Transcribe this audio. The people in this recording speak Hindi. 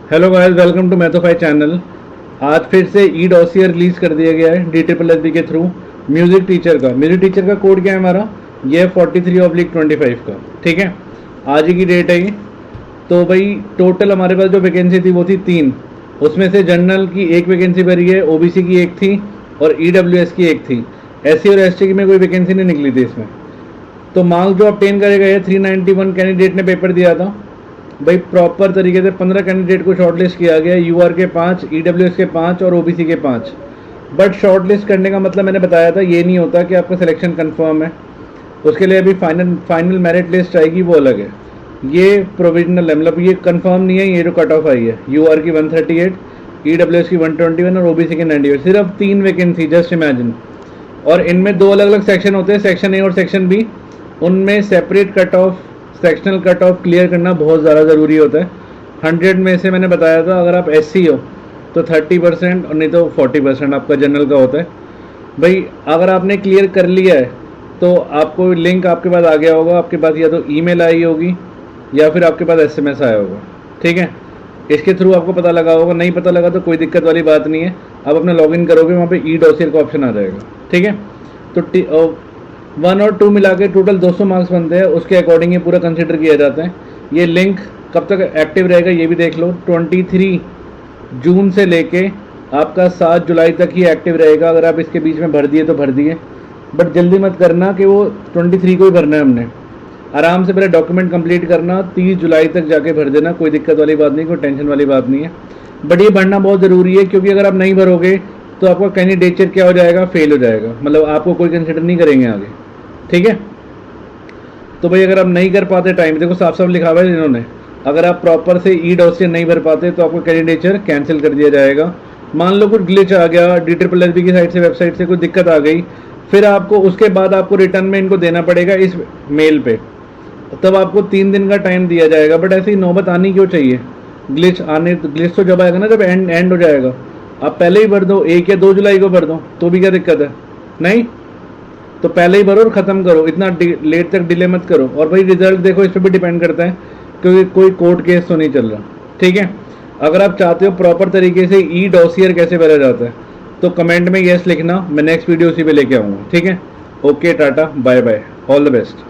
Hello guys, welcome to Mathophy channel. आज फिर से ई डॉसियर रिलीज कर दिया गया है DSSB के थ्रू। म्यूजिक टीचर का कोड क्या है हमारा, ये 43/25 का। ठीक है, आज ही की डेट है ये। तो भाई टोटल हमारे पास जो वैकेंसी थी वो थी 3। उसमें से जनरल की एक वैकेंसी भरी है, OBC की एक थी और EWS की एक थी। SC और ST की में कोई वैकेंसी नहीं निकली थी इसमें। तो मार्क्स जो ऑब्टेन करेगा ये 391 कैंडिडेट ने पेपर दिया था भाई। प्रॉपर तरीके से 15 कैंडिडेट को शॉर्टलिस्ट किया गया, UR के 5, EWS के 5 और OBC के 5। बट शॉर्टलिस्ट करने का मतलब मैंने बताया था ये नहीं होता कि आपका सिलेक्शन कंफर्म है। उसके लिए अभी फाइनल मेरिट लिस्ट आएगी, वो अलग है। ये प्रोविजनल है, मतलब ये कंफर्म नहीं है। ये जो कट ऑफ आई है, UR की 138, EWS की 121 और OBC की 98। सिर्फ 3 वैकेंसी, जस्ट इमेजिन। और इनमें 2 अलग अलग सेक्शन होते हैं, सेक्शन A और सेक्शन B। उनमें separate cut off, sectional cut off clear करना बहुत ज़्यादा ज़रूरी होता है। 100 में से मैंने बताया था अगर आप SC हो तो 30% और नहीं तो 40% आपका जनरल का होता है। भाई अगर आपने क्लियर कर लिया है तो आपको लिंक आपके पास आ गया होगा, आपके पास या तो ईमेल आई होगी या फिर आपके पास SMS आया होगा। ठीक है, इसके थ्रू आपको पता लगा होगा। नहीं पता लगा तो कोई दिक्कत वाली बात नहीं है, आप अपना लॉगिन करोगे, वहाँ पे ई डॉसियर का ऑप्शन आ जाएगा। ठीक है, तो 1 और 2 मिला के टोटल 200 मार्क्स बनते हैं, उसके अकॉर्डिंग ये पूरा कंसिडर किया जाता है। ये लिंक कब तक एक्टिव रहेगा ये भी देख लो। 23 जून से लेके आपका 7 जुलाई तक ही एक्टिव रहेगा। अगर आप इसके बीच में भर दिए तो भर दिए, बट जल्दी मत करना कि वो 23 को ही भरना है हमने। आराम से पहले डॉक्यूमेंट कंप्लीट करना, 30 जुलाई तक जाके भर देना। कोई दिक्कत वाली बात नहीं, कोई टेंशन वाली बात नहीं है। बट ये भरना बहुत ज़रूरी है, क्योंकि अगर आप नहीं भरोगे तो आपका कैंडिडेचर क्या हो जाएगा, फेल हो जाएगा। मतलब आपको कोई कंसिडर नहीं करेंगे आगे। ठीक है, तो भाई अगर आप नहीं कर पाते टाइम, देखो साफ साफ लिखा हुआ है इन्होंने, अगर आप प्रॉपर से ई डॉसियर नहीं भर पाते तो आपको कैंडिडेचर कैंसिल कर दिया जाएगा। मान लो कुछ ग्लिच आ गया, DSSB की साइड से, वेबसाइट से कोई दिक्कत आ गई, फिर आपको उसके बाद आपको रिटर्न में इनको देना पड़ेगा इस मेल पे। तब आपको 3 दिन का टाइम दिया जाएगा। बट ऐसी नौबत आनी क्यों चाहिए? ग्लिच तो जब आएगा ना, जब एंड हो जाएगा। आप पहले ही भर दो, 1 या 2 जुलाई को भर दो, तो भी क्या दिक्कत है? नहीं तो पहले ही भरो और ख़त्म करो, इतना लेट तक डिले मत करो। और भाई रिजल्ट देखो, इस पर भी डिपेंड करता है, क्योंकि कोई कोर्ट केस तो नहीं चल रहा। ठीक है, अगर आप चाहते हो प्रॉपर तरीके से ई डॉसियर कैसे भरा जाता है तो कमेंट में यस लिखना, मैं नेक्स्ट वीडियो उसी पे लेके आऊँगा। ठीक है, okay, tata, bye bye, all the best.